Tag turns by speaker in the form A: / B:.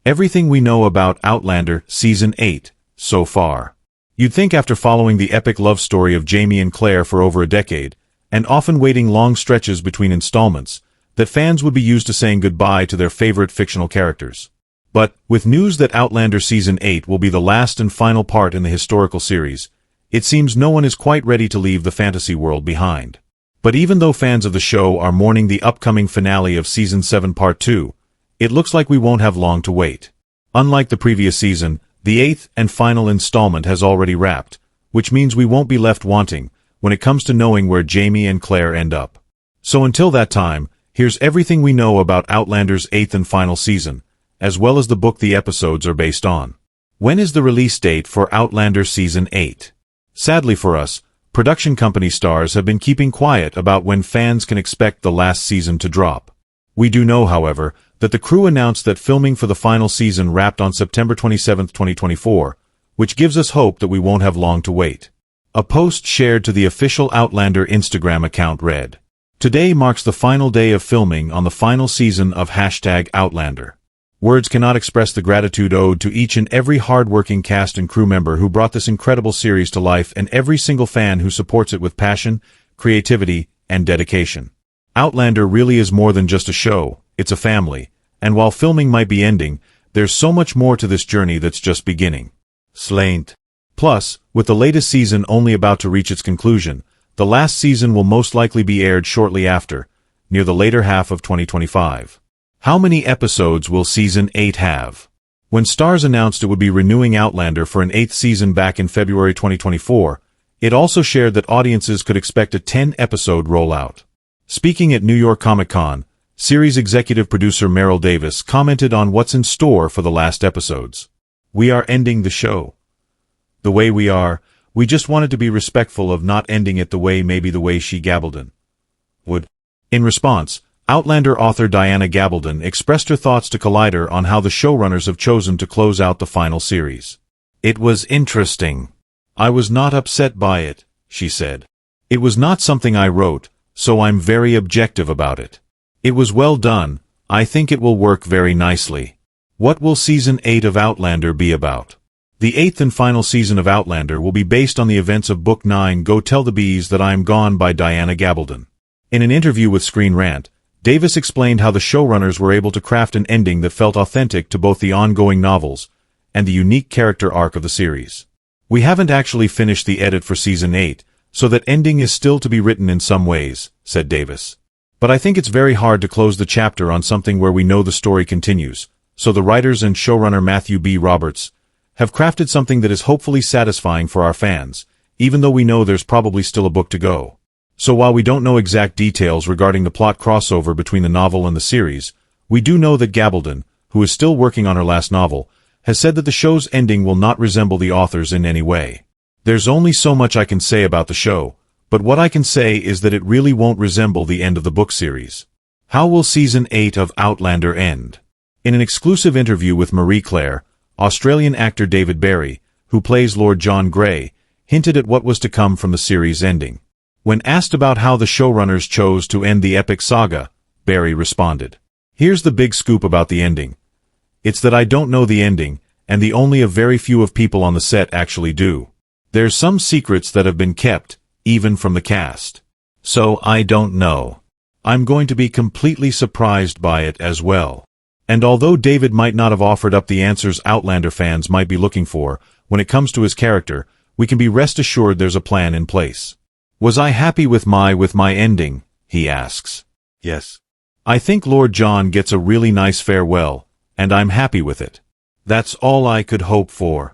A: Everything we know about Outlander Season 8, so far. You'd think after following the epic love story of Jamie and Claire for over a decade, and often waiting long stretches between installments, that fans would be used to saying goodbye to their favorite fictional characters. But, with news that Outlander Season 8 will be the last and final part in the historical series, it seems no one is quite ready to leave the fantasy world behind. But even though fans of the show are mourning the upcoming finale of Season 7 Part 2, it looks like we won't have long to wait. Unlike the previous season, the 8th and final installment has already wrapped, which means we won't be left wanting when it comes to knowing where Jamie and Claire end up. So until that time, here's everything we know about Outlander's 8th and final season, as well as the book the episodes are based on. When is the release date for Outlander Season 8? Sadly for us, production company STARZ have been keeping quiet about when fans can expect the last season to drop. We do know, however, that the crew announced that filming for the final season wrapped on September 27, 2024, which gives us hope that we won't have long to wait. A post shared to the official Outlander Instagram account read, "Today marks the final day of filming on the final season of #Outlander. Words cannot express the gratitude owed to each and every hard-working cast and crew member who brought this incredible series to life and every single fan who supports it with passion, creativity, and dedication. Outlander really is more than just a show, it's a family, and while filming might be ending, there's so much more to this journey that's just beginning." Slaint. Plus, with the latest season only about to reach its conclusion, the last season will most likely be aired shortly after, near the later half of 2025. How many episodes will Season 8 have? When STARZ announced it would be renewing Outlander for an 8th season back in February 2024, it also shared that audiences could expect a 10-episode rollout. Speaking at New York Comic-Con, series executive producer Meryl Davis commented on what's in store for the last episodes. "We are ending the show. The way we just wanted to be respectful of not ending it the way she Gabaldon would." In response, Outlander author Diana Gabaldon expressed her thoughts to Collider on how the showrunners have chosen to close out the final series. "It was interesting. I was not upset by it," she said. "It was not something I wrote, so I'm very objective about it. It was well done. I think it will work very nicely." What will Season 8 of Outlander be about? The 8th and final season of Outlander will be based on the events of Book 9 Go Tell the Bees That I Am Gone by Diana Gabaldon. In an interview with Screen Rant, Davis explained how the showrunners were able to craft an ending that felt authentic to both the ongoing novels and the unique character arc of the series. "We haven't actually finished the edit for Season 8, so that ending is still to be written in some ways," said Davis. "But I think it's very hard to close the chapter on something where we know the story continues, so the writers and showrunner Matthew B. Roberts have crafted something that is hopefully satisfying for our fans, even though we know there's probably still a book to go." So while we don't know exact details regarding the plot crossover between the novel and the series, we do know that Gabaldon, who is still working on her last novel, has said that the show's ending will not resemble the author's in any way. There's only so much I can say about the show, but what I can say is that it really won't resemble the end of the book series. How will Season 8 of Outlander end? In an exclusive interview with Marie Claire, Australian actor David Barry, who plays Lord John Grey, hinted at what was to come from the series ending. When asked about how the showrunners chose to end the epic saga, Barry responded, "Here's the big scoop about the ending. It's that I don't know the ending, and only a very few of people on the set actually do. There's some secrets that have been kept, even from the cast. So I don't know. I'm going to be completely surprised by it as well." And although David might not have offered up the answers Outlander fans might be looking for when it comes to his character, we can be rest assured there's a plan in place. "Was I happy with my ending?" he asks. "Yes. I think Lord John gets a really nice farewell, and I'm happy with it. That's all I could hope for."